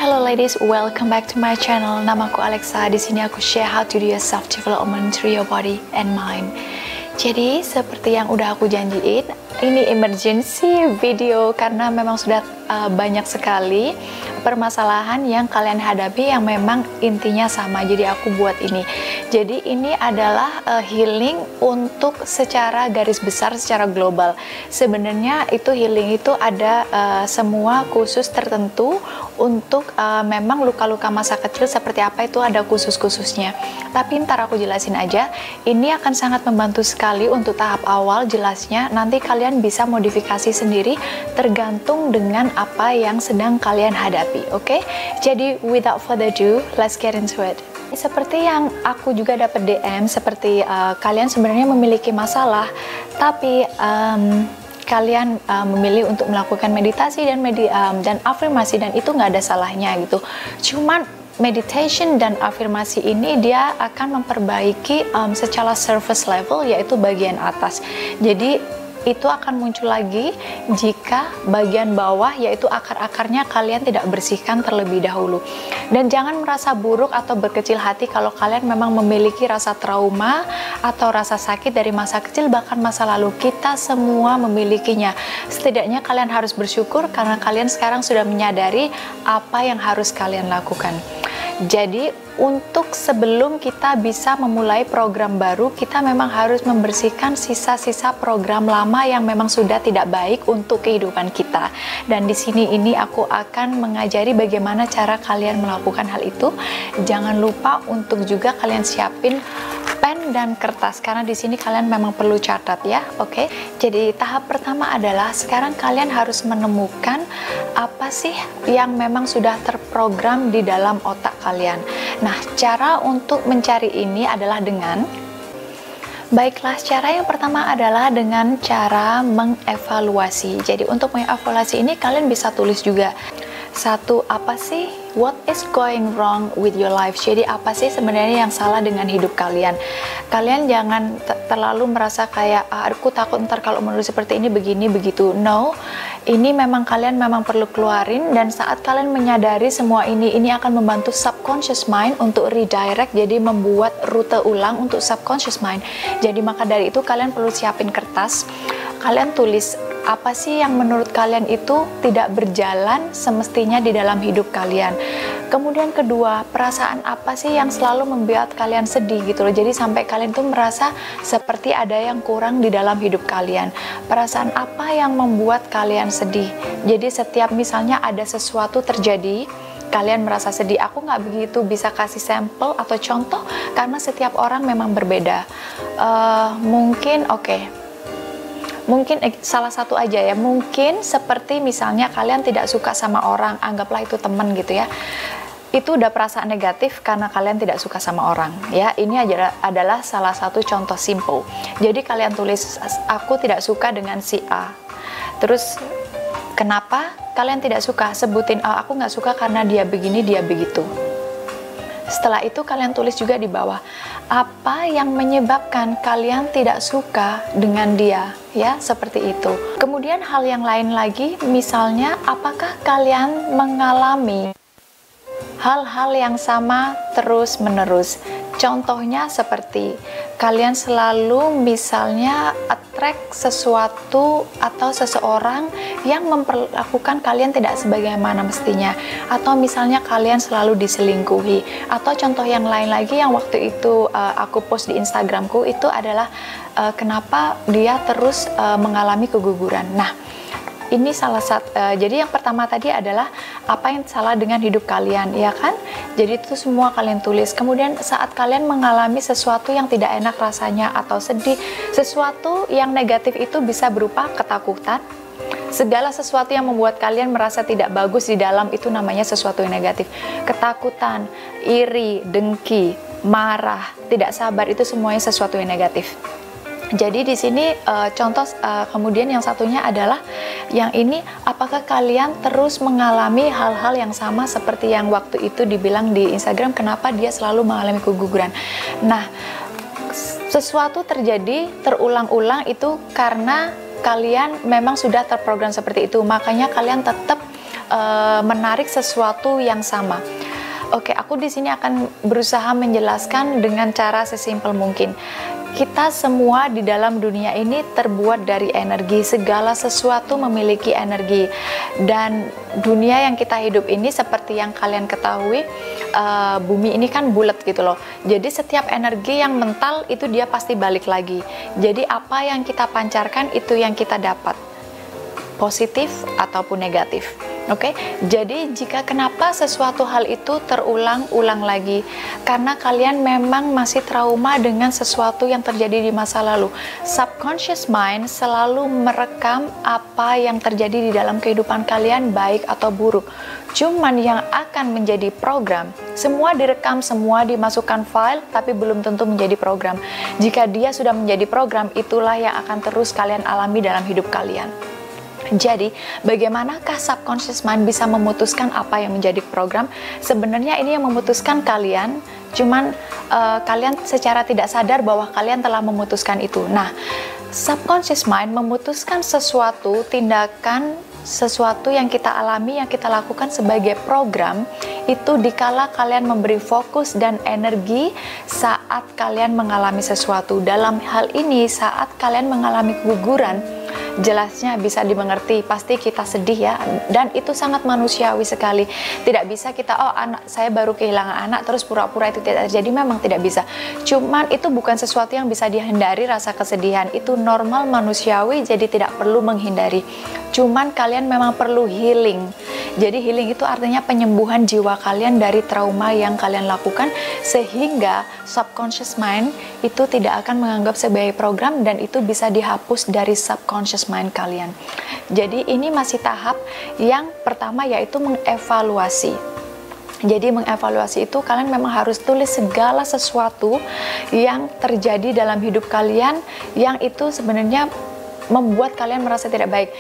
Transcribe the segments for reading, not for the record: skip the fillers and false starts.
Hello ladies, welcome back to my channel. Namaku Alexa. Di sini aku share how to do your self development through your body and mind. Jadi seperti yang udah aku janjiin, ini emergency video karena memang sudah banyak sekali permasalahan yang kalian hadapi yang memang intinya sama. Jadi aku buat ini. Jadi ini adalah healing untuk secara garis besar, secara global. Sebenarnya itu healing itu ada semua khusus tertentu untuk memang luka-luka masa kecil seperti apa itu ada khusus-khususnya. Tapi ntar aku jelasin aja. Ini akan sangat membantu sekali untuk tahap awal jelasnya. Nanti kalian bisa modifikasi sendiri tergantung dengan apa yang sedang kalian hadapi. Oke? Jadi without further ado, let's get into it. Seperti yang aku juga dapat DM, seperti kalian sebenarnya memiliki masalah, tapi kalian memilih untuk melakukan meditasi dan afirmasi, dan itu nggak ada salahnya gitu. Cuman meditation dan afirmasi ini dia akan memperbaiki secara surface level, yaitu bagian atas. Jadi itu akan muncul lagi jika bagian bawah, yaitu akar-akarnya kalian tidak bersihkan terlebih dahulu. Dan jangan merasa buruk atau berkecil hati kalau kalian memang memiliki rasa trauma atau rasa sakit dari masa kecil, bahkan masa lalu. Kita semua memilikinya. Setidaknya kalian harus bersyukur karena kalian sekarang sudah menyadari apa yang harus kalian lakukan. Jadi untuk sebelum kita bisa memulai program baru, kita memang harus membersihkan sisa-sisa program lama yang memang sudah tidak baik untuk kehidupan kita. Dan di sini ini aku akan mengajari bagaimana cara kalian melakukan hal itu. Jangan lupa untuk juga kalian siapin pen dan kertas karena di sini kalian memang perlu catat ya. Oke. Jadi tahap pertama adalah sekarang kalian harus menemukan apa sih yang memang sudah terprogram di dalam otak kalian. Nah, cara untuk mencari ini adalah dengan cara yang pertama adalah dengan cara mengevaluasi. Jadi untuk mengevaluasi ini kalian bisa tulis juga. Satu, apa sih what is going wrong with your life? Jadi apa sih sebenarnya yang salah dengan hidup kalian? Kalian jangan terlalu merasa kayak aku takut ntar kalau menulis seperti ini begini begitu. No, ini memang kalian memang perlu keluarin, dan saat kalian menyadari semua ini akan membantu subconscious mind untuk redirect, jadi membuat rute ulang untuk subconscious mind. Jadi maka dari itu kalian perlu siapin kertas, kalian tulis apa sih yang menurut kalian itu tidak berjalan semestinya di dalam hidup kalian. Kemudian kedua, perasaan apa sih yang selalu membuat kalian sedih gitu loh. Jadi sampai kalian tuh merasa seperti ada yang kurang di dalam hidup kalian. Perasaan apa yang membuat kalian sedih. Jadi setiap misalnya ada sesuatu terjadi, kalian merasa sedih. Aku nggak begitu bisa kasih sampel atau contoh karena setiap orang memang berbeda. Mungkin salah satu aja ya, mungkin seperti misalnya kalian tidak suka sama orang, anggaplah itu teman gitu ya. Itu udah perasaan negatif karena kalian tidak suka sama orang ya. Ini adalah salah satu contoh simple. Jadi kalian tulis, aku tidak suka dengan si A. Terus kenapa kalian tidak suka? Sebutin, aku nggak suka karena dia begini, dia begitu. Setelah itu kalian tulis juga di bawah, apa yang menyebabkan kalian tidak suka dengan dia, ya, seperti itu. Kemudian hal yang lain lagi, misalnya apakah kalian mengalami hal-hal yang sama terus-menerus. Contohnya seperti kalian selalu misalnya attract sesuatu atau seseorang yang memperlakukan kalian tidak sebagaimana mestinya, atau misalnya kalian selalu diselingkuhi, atau contoh yang lain lagi yang waktu itu aku post di Instagramku itu adalah kenapa dia terus mengalami keguguran. Nah, ini salah satu, jadi yang pertama tadi adalah apa yang salah dengan hidup kalian, ya kan? Jadi itu semua kalian tulis. Kemudian saat kalian mengalami sesuatu yang tidak enak rasanya atau sedih, sesuatu yang negatif itu bisa berupa ketakutan. Segala sesuatu yang membuat kalian merasa tidak bagus di dalam itu namanya sesuatu yang negatif. Ketakutan, iri, dengki, marah, tidak sabar, itu semuanya sesuatu yang negatif. Jadi di sini contoh kemudian yang satunya adalah yang ini, apakah kalian terus mengalami hal-hal yang sama seperti yang waktu itu dibilang di Instagram, kenapa dia selalu mengalami keguguran. Nah, sesuatu terjadi terulang-ulang itu karena kalian memang sudah terprogram seperti itu, makanya kalian tetap menarik sesuatu yang sama. Oke, aku di sini akan berusaha menjelaskan dengan cara sesimpel mungkin. Kita semua di dalam dunia ini terbuat dari energi, segala sesuatu memiliki energi. Dan dunia yang kita hidup ini seperti yang kalian ketahui, bumi ini kan bulat gitu loh. Jadi setiap energi yang mental itu dia pasti balik lagi. Jadi apa yang kita pancarkan itu yang kita dapat, positif ataupun negatif. Oke, jadi jika kenapa sesuatu hal itu terulang-ulang lagi, karena kalian memang masih trauma dengan sesuatu yang terjadi di masa lalu. Subconscious mind selalu merekam apa yang terjadi di dalam kehidupan kalian, baik atau buruk. Cuman yang akan menjadi program, semua direkam, semua dimasukkan file, tapi belum tentu menjadi program. Jika dia sudah menjadi program, itulah yang akan terus kalian alami dalam hidup kalian. Jadi, bagaimanakah subconscious mind bisa memutuskan apa yang menjadi program? Sebenarnya ini yang memutuskan kalian, cuman kalian secara tidak sadar bahwa kalian telah memutuskan itu. Nah, subconscious mind memutuskan sesuatu, tindakan, sesuatu yang kita alami, yang kita lakukan sebagai program, itu dikala kalian memberi fokus dan energi saat kalian mengalami sesuatu. Dalam hal ini, saat kalian mengalami keguguran, jelasnya bisa dimengerti, pasti kita sedih ya, dan itu sangat manusiawi sekali. Tidak bisa kita, oh anak saya baru kehilangan anak terus pura-pura itu tidak terjadi, memang tidak bisa. Cuman itu bukan sesuatu yang bisa dihindari, rasa kesedihan itu normal manusiawi, jadi tidak perlu menghindari. Cuman kalian memang perlu healing. Jadi healing itu artinya penyembuhan jiwa kalian dari trauma yang kalian lakukan, sehingga subconscious mind itu tidak akan menganggap sebagai program, dan itu bisa dihapus dari subconscious mind kalian. Jadi ini masih tahap yang pertama, yaitu mengevaluasi. Jadi mengevaluasi itu kalian memang harus tulis segala sesuatu yang terjadi dalam hidup kalian yang itu sebenarnya membuat kalian merasa tidak baik.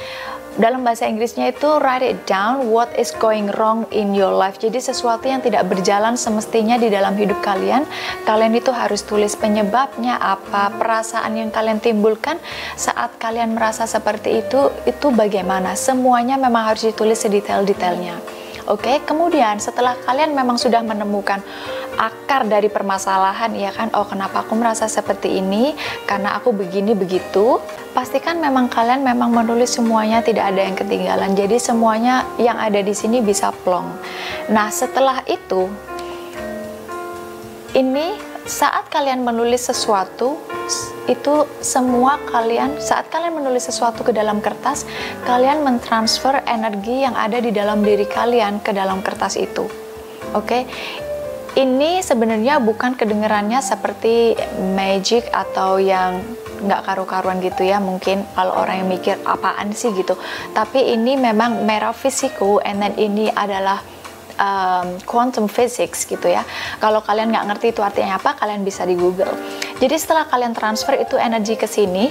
Dalam bahasa Inggrisnya itu write it down, what is going wrong in your life. Jadi sesuatu yang tidak berjalan semestinya di dalam hidup kalian, kalian itu harus tulis penyebabnya apa, perasaan yang kalian timbulkan saat kalian merasa seperti itu bagaimana. Semuanya memang harus ditulis sedetail-detailnya. Oke, kemudian setelah kalian memang sudah menemukan akar dari permasalahan, ya kan, oh kenapa aku merasa seperti ini, karena aku begini begitu, pastikan memang kalian memang menulis semuanya, tidak ada yang ketinggalan. Jadi semuanya yang ada di sini bisa plong. Nah, setelah itu, ini saat kalian menulis sesuatu, itu semua kalian, saat kalian menulis sesuatu ke dalam kertas, kalian mentransfer energi yang ada di dalam diri kalian ke dalam kertas itu. Oke, ini sebenarnya bukan kedengarannya seperti magic atau yang nggak karu-karuan gitu ya, mungkin kalau orang yang mikir apaan sih gitu, tapi ini memang metafisiko, and then ini adalah quantum physics gitu ya. Kalau kalian nggak ngerti itu artinya apa, kalian bisa di Google. Jadi setelah kalian transfer itu energi ke sini,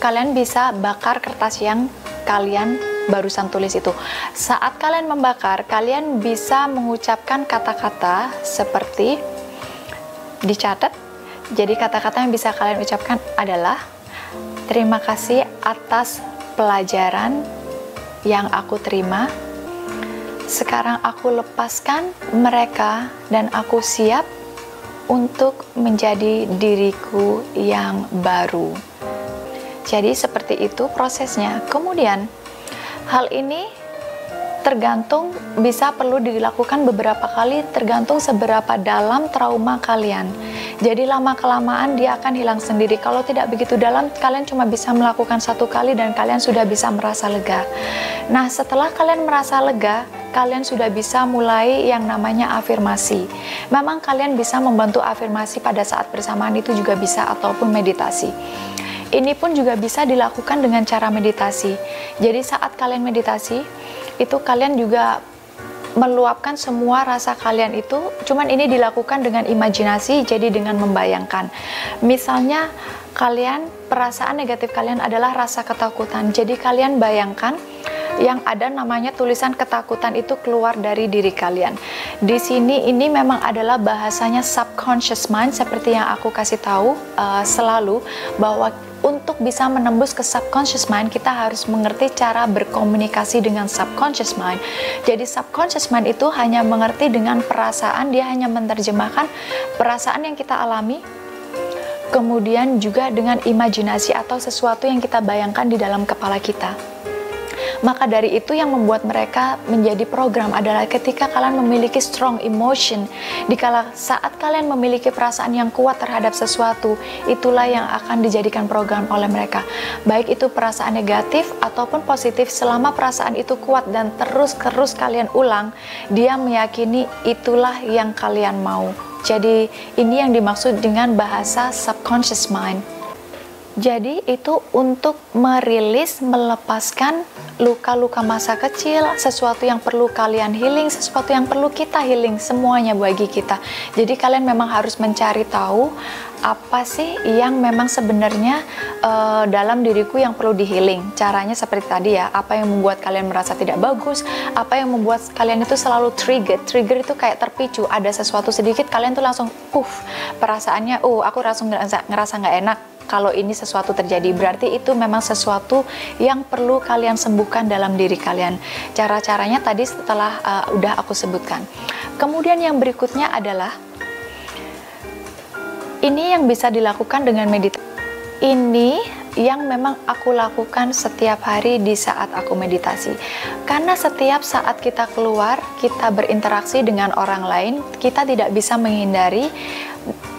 kalian bisa bakar kertas yang kalian barusan tulis itu. Saat kalian membakar, kalian bisa mengucapkan kata-kata seperti dicatat. Jadi kata-kata yang bisa kalian ucapkan adalah terima kasih atas pelajaran yang aku terima. Sekarang aku lepaskan mereka dan aku siap untuk menjadi diriku yang baru. Jadi seperti itu prosesnya. Kemudian hal ini tergantung, bisa perlu dilakukan beberapa kali, tergantung seberapa dalam trauma kalian. Jadi lama-kelamaan dia akan hilang sendiri. Kalau tidak begitu dalam, kalian cuma bisa melakukan satu kali dan kalian sudah bisa merasa lega. Nah, setelah kalian merasa lega, kalian sudah bisa mulai yang namanya afirmasi. Memang kalian bisa membantu afirmasi pada saat bersamaan itu juga bisa, ataupun meditasi. Ini pun juga bisa dilakukan dengan cara meditasi. Jadi saat kalian meditasi, itu kalian juga meluapkan semua rasa kalian itu, cuman ini dilakukan dengan imajinasi, jadi dengan membayangkan. Misalnya kalian, perasaan negatif kalian adalah rasa ketakutan, jadi kalian bayangkan yang ada namanya tulisan ketakutan itu keluar dari diri kalian. Di sini ini memang adalah bahasanya subconscious mind, seperti yang aku kasih tahu selalu, bahwa untuk bisa menembus ke subconscious mind, kita harus mengerti cara berkomunikasi dengan subconscious mind. Jadi subconscious mind itu hanya mengerti dengan perasaan, dia hanya menerjemahkan perasaan yang kita alami, kemudian juga dengan imajinasi atau sesuatu yang kita bayangkan di dalam kepala kita. Maka dari itu yang membuat mereka menjadi program adalah ketika kalian memiliki strong emotion, dikala saat kalian memiliki perasaan yang kuat terhadap sesuatu, itulah yang akan dijadikan program oleh mereka. Baik itu perasaan negatif ataupun positif, selama perasaan itu kuat dan terus kalian ulang, dia meyakini itulah yang kalian mau. Jadi ini yang dimaksud dengan bahasa subconscious mind. Jadi itu untuk merilis, melepaskan luka-luka masa kecil, sesuatu yang perlu kalian healing, sesuatu yang perlu kita healing, semuanya bagi kita. Jadi kalian memang harus mencari tahu apa sih yang memang sebenarnya dalam diriku yang perlu di healing. Caranya seperti tadi ya, apa yang membuat kalian merasa tidak bagus, apa yang membuat kalian itu selalu trigger itu kayak terpicu, ada sesuatu sedikit kalian tuh langsung perasaannya, aku ngerasa nggak enak. Kalau ini sesuatu terjadi, berarti itu memang sesuatu yang perlu kalian sembuhkan dalam diri kalian. Cara-caranya tadi setelah udah aku sebutkan. Kemudian yang berikutnya adalah ini yang bisa dilakukan dengan meditasi. Ini yang memang aku lakukan setiap hari di saat aku meditasi. Karena setiap saat kita keluar, kita berinteraksi dengan orang lain, kita tidak bisa menghindari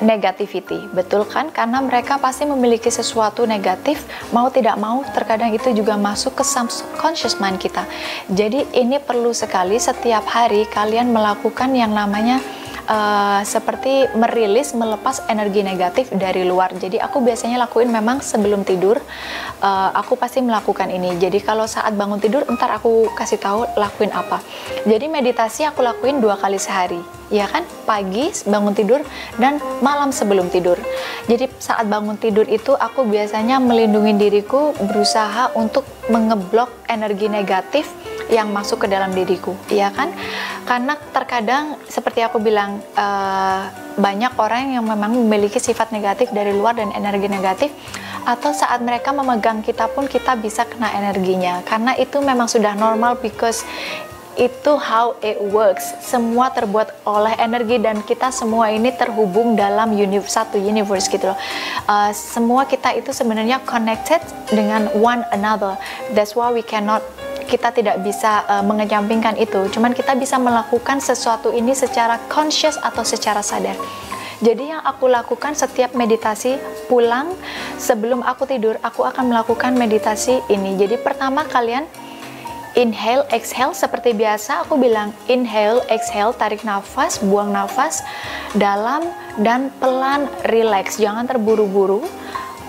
negativity, betul kan? Karena mereka pasti memiliki sesuatu negatif, mau tidak mau terkadang itu juga masuk ke subconscious mind kita. Jadi ini perlu sekali setiap hari kalian melakukan yang namanya seperti merilis, melepas energi negatif dari luar. Jadi aku biasanya lakuin memang sebelum tidur, aku pasti melakukan ini. Jadi kalau saat bangun tidur, ntar aku kasih tahu lakuin apa. Jadi meditasi aku lakuin 2 kali sehari, ya kan? Pagi bangun tidur dan malam sebelum tidur. Jadi saat bangun tidur itu aku biasanya melindungi diriku, berusaha untuk mengeblok energi negatif yang masuk ke dalam diriku, ya kan? Karena terkadang seperti aku bilang, banyak orang yang memang memiliki sifat negatif dari luar dan energi negatif, atau saat mereka memegang kita pun kita bisa kena energinya, karena itu memang sudah normal, because itu how it works. Semua terbuat oleh energi dan kita semua ini terhubung dalam satu universe gitu loh. Semua kita itu sebenarnya connected dengan one another. That's why kita tidak bisa mengesampingkan itu. Cuman kita bisa melakukan sesuatu ini secara conscious atau secara sadar. Jadi yang aku lakukan setiap meditasi pulang, sebelum aku tidur, aku akan melakukan meditasi ini. Jadi pertama kalian inhale, exhale, seperti biasa aku bilang inhale, exhale, tarik nafas, buang nafas, dalam dan pelan, relax, jangan terburu-buru.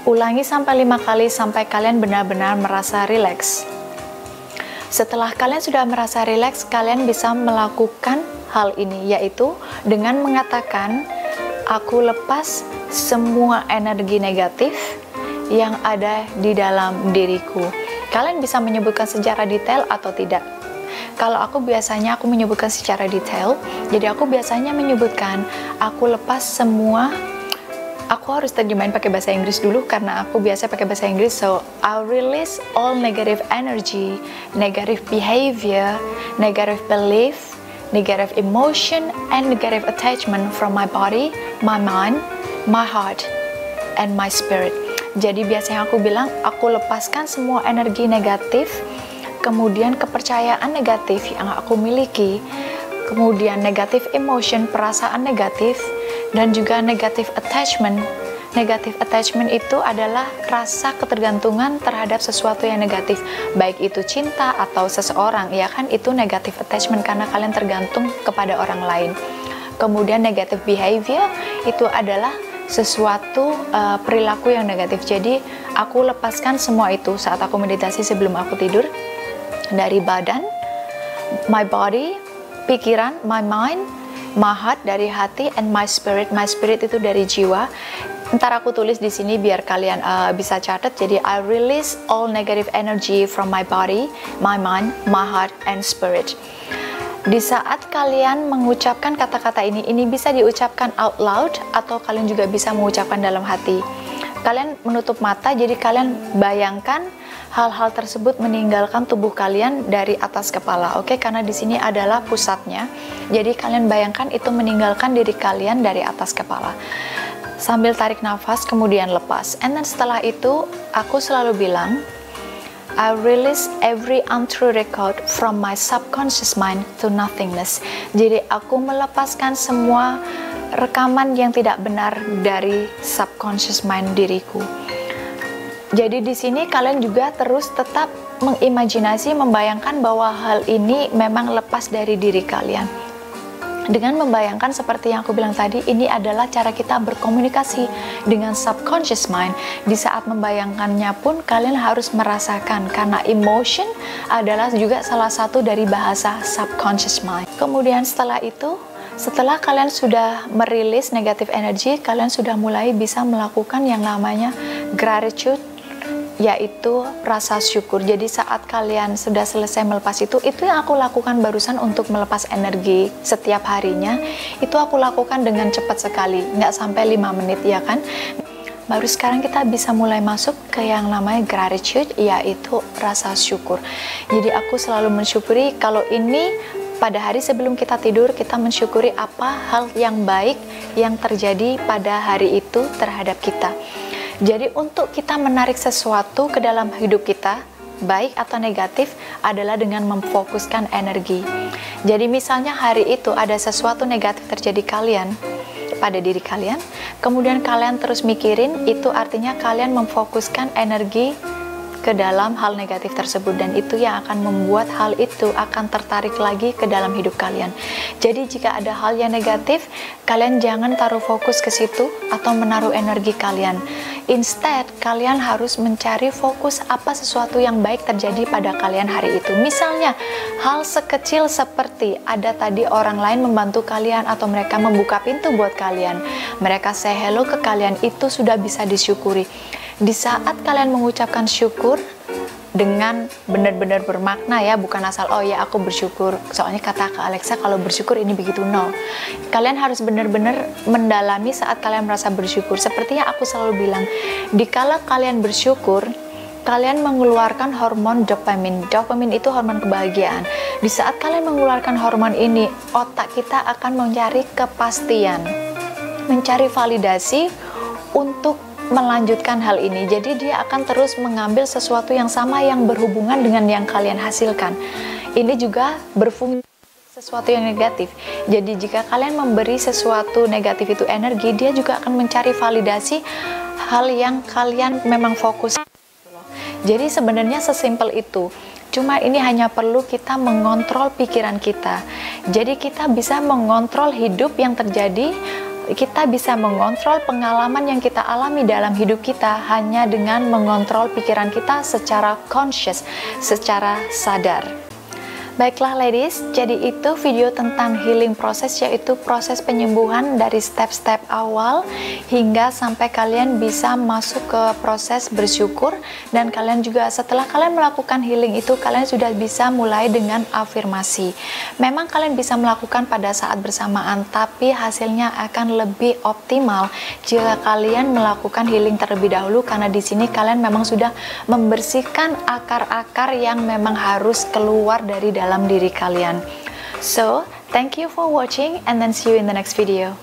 Ulangi sampai 5 kali sampai kalian benar-benar merasa relax. Setelah kalian sudah merasa rileks, kalian bisa melakukan hal ini, yaitu dengan mengatakan, aku lepas semua energi negatif yang ada di dalam diriku. Kalian bisa menyebutkan secara detail atau tidak. Kalau aku biasanya aku menyebutkan secara detail, jadi aku biasanya menyebutkan, aku lepas semua. Aku harus terjemahin pakai bahasa Inggris dulu karena aku biasa pakai bahasa Inggris. So, I'll release all negative energy, negative behavior, negative belief, negative emotion, and negative attachment from my body, my mind, my heart, and my spirit. Jadi biasanya aku bilang, aku lepaskan semua energi negatif, kemudian kepercayaan negatif yang aku miliki, kemudian negative emotion, perasaan negatif, dan juga negative attachment. Negative attachment itu adalah rasa ketergantungan terhadap sesuatu yang negatif, baik itu cinta atau seseorang, ya kan? Itu negative attachment karena kalian tergantung kepada orang lain. Kemudian negative behavior itu adalah sesuatu perilaku yang negatif. Jadi aku lepaskan semua itu saat aku meditasi sebelum aku tidur, dari badan, my body, pikiran, my mind, my heart dari hati, and my spirit. My spirit itu dari jiwa. Ntar aku tulis di sini biar kalian bisa catat. Jadi I release all negative energy from my body, my mind, my heart, and spirit. Di saat kalian mengucapkan kata-kata ini bisa diucapkan out loud atau kalian juga bisa mengucapkan dalam hati. Kalian menutup mata, jadi kalian bayangkan hal-hal tersebut meninggalkan tubuh kalian dari atas kepala, oke? Karena di sini adalah pusatnya. Jadi kalian bayangkan itu meninggalkan diri kalian dari atas kepala. Sambil tarik nafas, kemudian lepas. And then setelah itu, aku selalu bilang, I release every untrue record from my subconscious mind to nothingness. Jadi aku melepaskan semua rekaman yang tidak benar dari subconscious mind diriku. Jadi di sini kalian juga terus tetap mengimajinasi, membayangkan bahwa hal ini memang lepas dari diri kalian. Dengan membayangkan seperti yang aku bilang tadi, ini adalah cara kita berkomunikasi dengan subconscious mind. Di saat membayangkannya pun kalian harus merasakan, karena emotion adalah juga salah satu dari bahasa subconscious mind. Kemudian setelah itu, setelah kalian sudah merilis negatif energi, kalian sudah mulai bisa melakukan yang namanya gratitude, yaitu rasa syukur. Jadi saat kalian sudah selesai melepas itu yang aku lakukan barusan untuk melepas energi setiap harinya, itu aku lakukan dengan cepat sekali, nggak sampai 5 menit ya kan. Baru sekarang kita bisa mulai masuk ke yang namanya gratitude, yaitu rasa syukur. Jadi aku selalu mensyukuri kalau ini pada hari sebelum kita tidur, kita mensyukuri apa hal yang baik yang terjadi pada hari itu terhadap kita. Jadi untuk kita menarik sesuatu ke dalam hidup kita, baik atau negatif, adalah dengan memfokuskan energi. Jadi misalnya hari itu ada sesuatu negatif terjadi pada diri kalian, kemudian kalian terus mikirin, itu artinya kalian memfokuskan energi ke dalam hal negatif tersebut, dan itu yang akan membuat hal itu akan tertarik lagi ke dalam hidup kalian. Jadi jika ada hal yang negatif, kalian jangan taruh fokus ke situ atau menaruh energi kalian. Instead, kalian harus mencari fokus apa sesuatu yang baik terjadi pada kalian hari itu. Misalnya, hal sekecil seperti ada tadi orang lain membantu kalian atau mereka membuka pintu buat kalian, mereka say hello ke kalian, itu sudah bisa disyukuri. Di saat kalian mengucapkan syukur dengan benar-benar bermakna ya, bukan asal oh ya aku bersyukur, soalnya kata Kak Alexa kalau bersyukur ini begitu, no. Kalian harus benar-benar mendalami saat kalian merasa bersyukur. Seperti yang aku selalu bilang, dikala kalian bersyukur, kalian mengeluarkan hormon dopamin. Dopamin itu hormon kebahagiaan. Di saat kalian mengeluarkan hormon ini, otak kita akan mencari kepastian, mencari validasi untuk melanjutkan hal ini. Jadi dia akan terus mengambil sesuatu yang sama yang berhubungan dengan yang kalian hasilkan. Ini juga berfungsi sesuatu yang negatif. Jadi jika kalian memberi sesuatu negatif itu energi, dia juga akan mencari validasi hal yang kalian memang fokus. Jadi sebenarnya sesimpel itu. Cuma ini hanya perlu kita mengontrol pikiran kita. Jadi kita bisa mengontrol hidup yang terjadi, kita bisa mengontrol pengalaman yang kita alami dalam hidup kita hanya dengan mengontrol pikiran kita secara conscious, secara sadar. Baiklah ladies, jadi itu video tentang healing proses, yaitu proses penyembuhan dari step-step awal hingga sampai kalian bisa masuk ke proses bersyukur. Dan kalian juga setelah kalian melakukan healing itu, kalian sudah bisa mulai dengan afirmasi. Memang kalian bisa melakukan pada saat bersamaan, tapi hasilnya akan lebih optimal jika kalian melakukan healing terlebih dahulu, karena di sini kalian memang sudah membersihkan akar-akar yang memang harus keluar dari dalam diri kalian. So, thank you for watching and then see you in the next video.